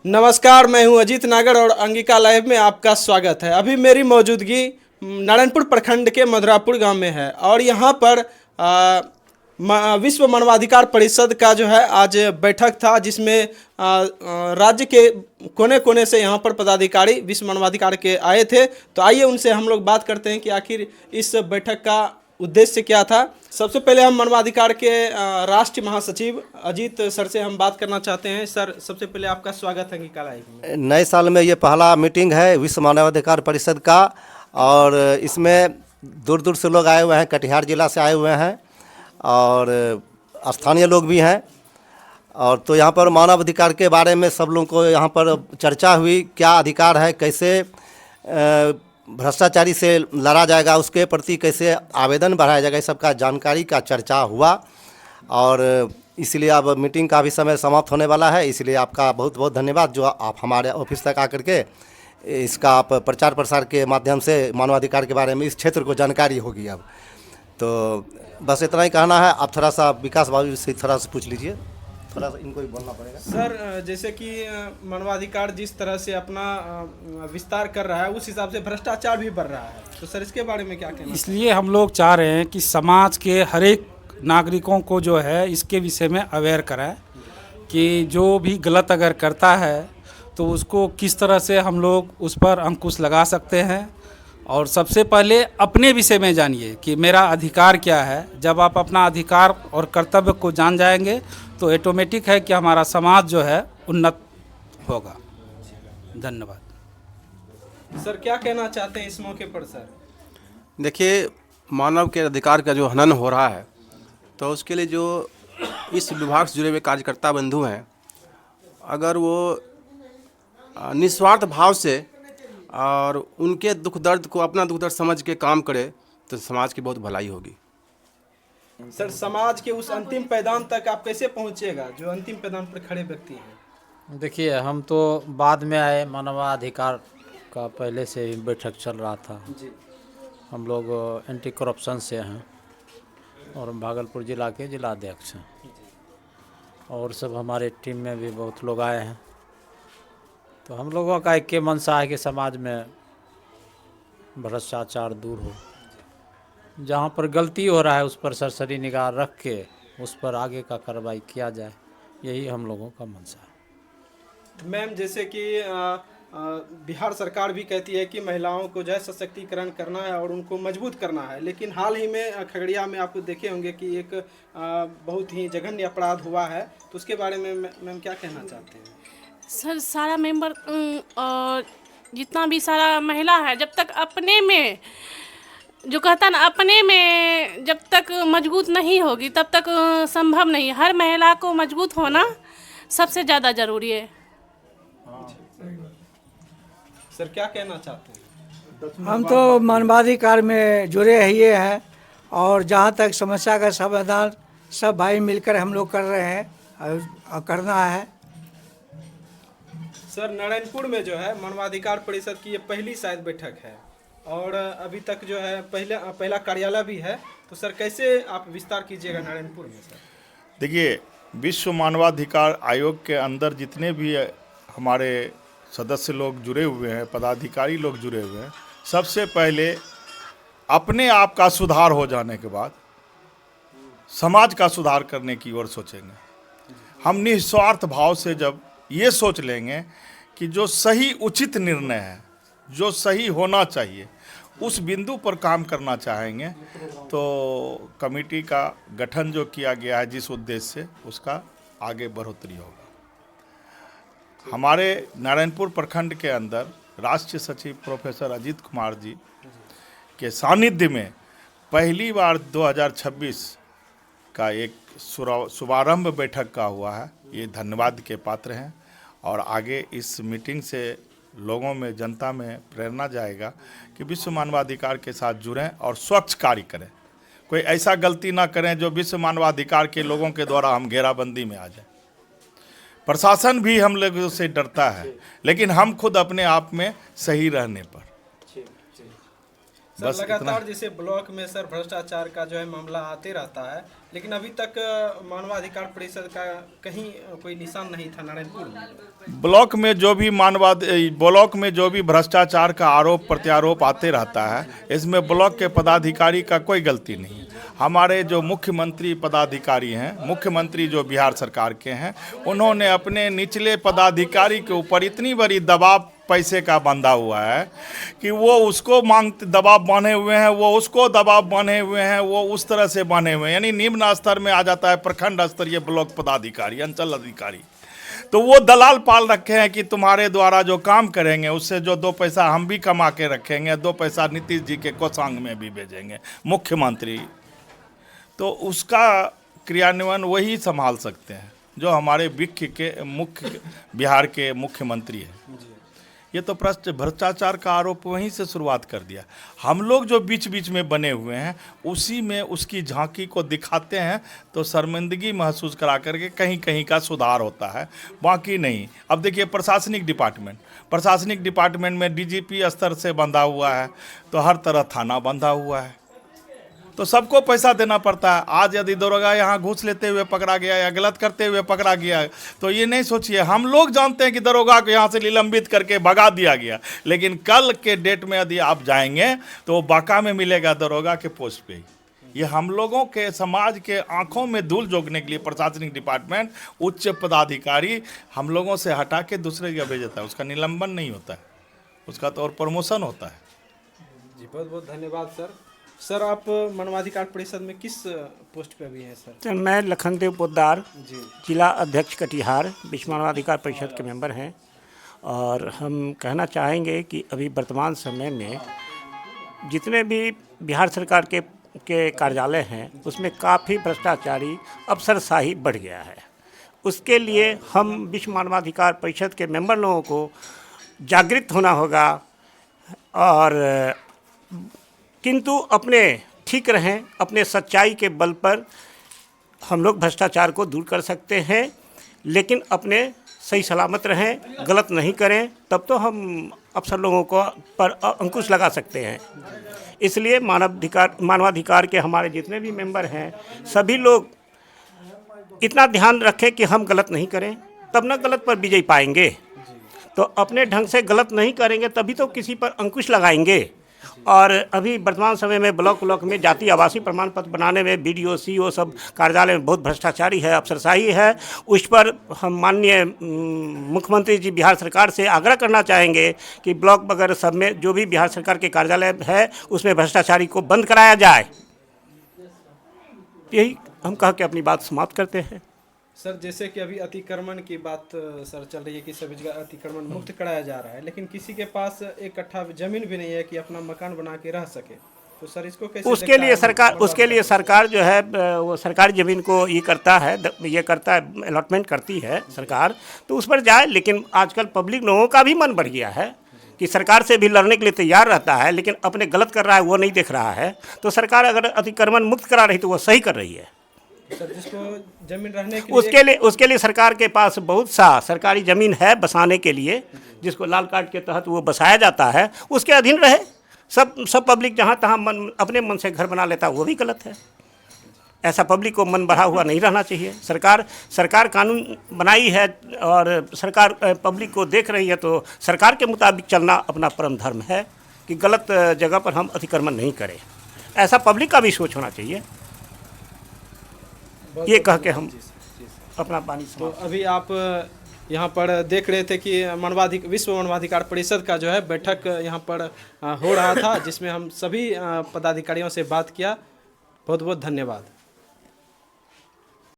नमस्कार, मैं हूं अजीत नागर और अंगिका लाइव में आपका स्वागत है। अभी मेरी मौजूदगी नारायणपुर प्रखंड के मधुरापुर गांव में है और यहां पर विश्व मानवाधिकार परिषद का जो है आज बैठक था, जिसमें राज्य के कोने कोने से यहां पर पदाधिकारी विश्व मानवाधिकार के आए थे। तो आइए उनसे हम लोग बात करते हैं कि आखिर इस बैठक का उद्देश्य क्या था। सबसे पहले हम मानवाधिकार के राष्ट्रीय महासचिव अजीत सर से हम बात करना चाहते हैं। सर, सबसे पहले आपका स्वागत है अंगिका लाइव में। नए साल में ये पहला मीटिंग है विश्व मानवाधिकार परिषद का, और इसमें दूर दूर से लोग आए हुए हैं, कटिहार जिला से आए हुए हैं और स्थानीय लोग भी हैं। और तो यहाँ पर मानवाधिकार के बारे में सब लोगों को यहाँ पर चर्चा हुई, क्या अधिकार है, कैसे भ्रष्टाचारी से लड़ा जाएगा, उसके प्रति कैसे आवेदन बढ़ाया जाएगा, इस सब का जानकारी का चर्चा हुआ। और इसलिए अब मीटिंग का भी समय समाप्त होने वाला है, इसलिए आपका बहुत बहुत धन्यवाद जो आप हमारे ऑफिस तक आकर के इसका आप प्रचार प्रसार के माध्यम से मानवाधिकार के बारे में इस क्षेत्र को जानकारी होगी। अब तो बस इतना ही कहना है। आप थोड़ा सा विकास बाबू से थोड़ा सा पूछ लीजिए, थोड़ा सा इनको भी बोलना पड़ेगा। सर, जैसे कि मानवाधिकार जिस तरह से अपना विस्तार कर रहा है, उस हिसाब से भ्रष्टाचार भी बढ़ रहा है, तो सर इसके बारे में क्या कहना? इसलिए हम लोग चाह रहे हैं कि समाज के हर एक नागरिकों को जो है इसके विषय में अवेयर कराएं कि जो भी गलत अगर करता है तो उसको किस तरह से हम लोग उस पर अंकुश लगा सकते हैं। और सबसे पहले अपने विषय में जानिए कि मेरा अधिकार क्या है। जब आप अपना अधिकार और कर्तव्य को जान जाएंगे तो ऑटोमेटिक है कि हमारा समाज जो है उन्नत होगा। धन्यवाद। सर, क्या कहना चाहते हैं इस मौके पर? सर देखिए, मानव के अधिकार का जो हनन हो रहा है, तो उसके लिए जो इस विभाग से जुड़े हुए कार्यकर्ता बंधु हैं, अगर वो निस्वार्थ भाव से और उनके दुख दर्द को अपना दुख दर्द समझ के काम करे तो समाज की बहुत भलाई होगी। सर, समाज के उस अंतिम पैदान तक आप कैसे पहुंचेगा जो अंतिम पैदान पर खड़े व्यक्ति हैं? देखिए, हम तो बाद में आए, मानवाधिकार का पहले से ही बैठक चल रहा था जी। हम लोग एंटी करप्शन से हैं और भागलपुर जिला के जिला अध्यक्ष हैं, और सब हमारे टीम में भी बहुत लोग आए हैं। तो हम लोगों का एक मंशा है कि समाज में भ्रष्टाचार दूर हो, जहाँ पर गलती हो रहा है उस पर सरसरी निगाह रख के उस पर आगे का कार्रवाई किया जाए, यही हम लोगों का मंशा है। मैम, जैसे कि बिहार सरकार भी कहती है कि महिलाओं को जो है सशक्तिकरण करना है और उनको मजबूत करना है, लेकिन हाल ही में खगड़िया में आप देखे होंगे कि एक बहुत ही जघन्य अपराध हुआ है, तो उसके बारे में मैम क्या कहना चाहते हैं? सर, सारा मेंबर और जितना भी सारा महिला है, जब तक अपने में जो कहता ना, अपने में जब तक मजबूत नहीं होगी तब तक संभव नहीं। हर महिला को मजबूत होना सबसे ज़्यादा ज़रूरी है। सर, क्या कहना चाहते हैं? हम तो मानवाधिकार में जुड़े हुए हैं और जहाँ तक समस्या का समाधान सब भाई मिलकर हम लोग कर रहे हैं और करना है। सर, नारायणपुर में जो है मानवाधिकार परिषद की ये पहली शायद बैठक है और अभी तक जो है पहला कार्यालय भी है, तो सर कैसे आप विस्तार कीजिएगा नारायणपुर में? सर देखिए, विश्व मानवाधिकार आयोग के अंदर जितने भी हमारे सदस्य लोग जुड़े हुए हैं, पदाधिकारी लोग जुड़े हुए हैं, सबसे पहले अपने आप का सुधार हो जाने के बाद समाज का सुधार करने की ओर सोचेंगे। हम निस्वार्थ भाव से जब ये सोच लेंगे कि जो सही उचित निर्णय है, जो सही होना चाहिए, उस बिंदु पर काम करना चाहेंगे, तो कमेटी का गठन जो किया गया है जिस उद्देश्य से, उसका आगे बढ़ोतरी होगा। हमारे नारायणपुर प्रखंड के अंदर राष्ट्रीय सचिव प्रोफेसर अजीत कुमार जी के सानिध्य में पहली बार 2026 का एक शुभारंभ बैठक का हुआ है। ये धन्यवाद के पात्र हैं और आगे इस मीटिंग से लोगों में, जनता में प्रेरणा जाएगा कि विश्व मानवाधिकार के साथ जुड़ें और स्वच्छ कार्य करें। कोई ऐसा गलती ना करें जो विश्व मानवाधिकार के लोगों के द्वारा हम घेराबंदी में आ जाएं। प्रशासन भी हम लोगों से डरता है, लेकिन हम खुद अपने आप में सही रहने पर। सर लगातार जैसे ब्लॉक में सर भ्रष्टाचार का जो है मामला आते रहता है, लेकिन अभी तक मानवाधिकार परिषद का कहीं कोई निशान नहीं था नारायणपुर में। ब्लॉक में जो भी भ्रष्टाचार का आरोप प्रत्यारोप आते रहता है, इसमें ब्लॉक के पदाधिकारी का कोई गलती नहीं। हमारे जो मुख्यमंत्री पदाधिकारी हैं, मुख्यमंत्री जो बिहार सरकार के हैं, उन्होंने अपने निचले पदाधिकारी के ऊपर इतनी बड़ी दबाव पैसे का बंधा हुआ है कि वो उसको दबाव बने हुए हैं, वो उसको दबाव बने हुए हैं, वो उस तरह से बने हुए हैं। यानी निम्न स्तर में आ जाता है प्रखंड स्तरीय ब्लॉक पदाधिकारी, अंचल अधिकारी। तो वो दलाल पाल रखे हैं कि तुम्हारे द्वारा जो काम करेंगे उससे जो 2 पैसा हम भी कमा के रखेंगे, 2 पैसा नीतीश जी के कोषांग में भी भेजेंगे मुख्यमंत्री। तो उसका क्रियान्वयन वही संभाल सकते हैं जो हमारे बिहार के मुख्यमंत्री हैं। ये तो भ्रष्टाचार का आरोप वहीं से शुरुआत कर दिया। हम लोग जो बीच बीच में बने हुए हैं उसी में उसकी झांकी को दिखाते हैं, तो शर्मिंदगी महसूस करा करके कहीं कहीं का सुधार होता है, बाकी नहीं। अब देखिए प्रशासनिक डिपार्टमेंट में डीजीपी स्तर से बंधा हुआ है, तो हर तरह थाना बंधा हुआ है, तो सबको पैसा देना पड़ता है। आज यदि दरोगा यहाँ घूस लेते हुए पकड़ा गया या गलत करते हुए पकड़ा गया, तो ये नहीं सोचिए, हम लोग जानते हैं कि दरोगा को यहाँ से निलंबित करके भगा दिया गया, लेकिन कल के डेट में यदि आप जाएंगे तो वो बाका में मिलेगा दरोगा के पोस्ट पे। ये हम लोगों के समाज के आंखों में धूल झोंकने के लिए प्रशासनिक डिपार्टमेंट उच्च पदाधिकारी हम लोगों से हटा के दूसरे जगह भेज देता है। उसका निलंबन नहीं होता है, उसका तो और प्रमोशन होता है। जी बहुत बहुत धन्यवाद सर। सर आप मानवाधिकार परिषद में किस पोस्ट पे अभी हैं सर? मैं लखनदेव पोद्दार, जिला अध्यक्ष कटिहार, विश्व मानवाधिकार परिषद के मेंबर हैं। और हम कहना चाहेंगे कि अभी वर्तमान समय में जितने भी बिहार सरकार के कार्यालय हैं उसमें काफ़ी भ्रष्टाचारी अफसरशाही बढ़ गया है। उसके लिए हम विश्व मानवाधिकार परिषद के मेंबर लोगों को जागृत होना होगा, और किंतु अपने ठीक रहें, अपने सच्चाई के बल पर हम लोग भ्रष्टाचार को दूर कर सकते हैं, लेकिन अपने सही सलामत रहें, गलत नहीं करें, तब तो हम अफसर लोगों को पर अंकुश लगा सकते हैं। इसलिए मानवाधिकार के हमारे जितने भी मेंबर हैं सभी लोग इतना ध्यान रखें कि हम गलत नहीं करें, तब ना गलत पर विजय पाएंगे। तो अपने ढंग से गलत नहीं करेंगे तभी तो किसी पर अंकुश लगाएंगे। और अभी वर्तमान समय में ब्लॉक में जाति आवासीय प्रमाण पत्र बनाने में BDO CO सब कार्यालय में बहुत भ्रष्टाचारी है, अफसरशाही है। उस पर हम माननीय मुख्यमंत्री जी बिहार सरकार से आग्रह करना चाहेंगे कि ब्लॉक वगैरह सब में जो भी बिहार सरकार के कार्यालय है उसमें भ्रष्टाचारी को बंद कराया जाए। यही हम कह के अपनी बात समाप्त करते हैं। सर जैसे कि अभी अतिक्रमण की बात सर चल रही है कि सभी जगह अतिक्रमण मुक्त कराया जा रहा है, लेकिन किसी के पास 1 कट्ठा जमीन भी नहीं है कि अपना मकान बना के रह सके, तो सर इसको कैसे? उसके लिए सरकार जो है वो सरकारी ज़मीन को ये करता है अलॉटमेंट करती है सरकार, तो उस पर जाए। लेकिन आजकल पब्लिक लोगों का भी मन बढ़ गया है कि सरकार से भी लड़ने के लिए तैयार रहता है, लेकिन अपने गलत कर रहा है वो नहीं देख रहा है। तो सरकार अगर अतिक्रमण मुक्त करा रही तो वो सही कर रही है। सर जिसको जमीन रहने के उसके लिए सरकार के पास बहुत सा सरकारी ज़मीन है बसाने के लिए, जिसको लाल कार्ड के तहत वो बसाया जाता है, उसके अधीन रहे। सब पब्लिक जहाँ तहाँ अपने मन से घर बना लेता है, वो भी गलत है। ऐसा पब्लिक को मन बढ़ा हुआ नहीं रहना चाहिए। सरकार कानून बनाई है और सरकार पब्लिक को देख रही है, तो सरकार के मुताबिक चलना अपना परम धर्म है कि गलत जगह पर हम अतिक्रमण नहीं करें। ऐसा पब्लिक का भी सोच होना चाहिए। ये कह के हम अपना पानी तो अभी आप यहाँ पर देख रहे थे कि विश्व मानवाधिकार परिषद का जो है बैठक यहाँ पर हो रहा था, जिसमें हम सभी पदाधिकारियों से बात किया। बहुत बहुत धन्यवाद।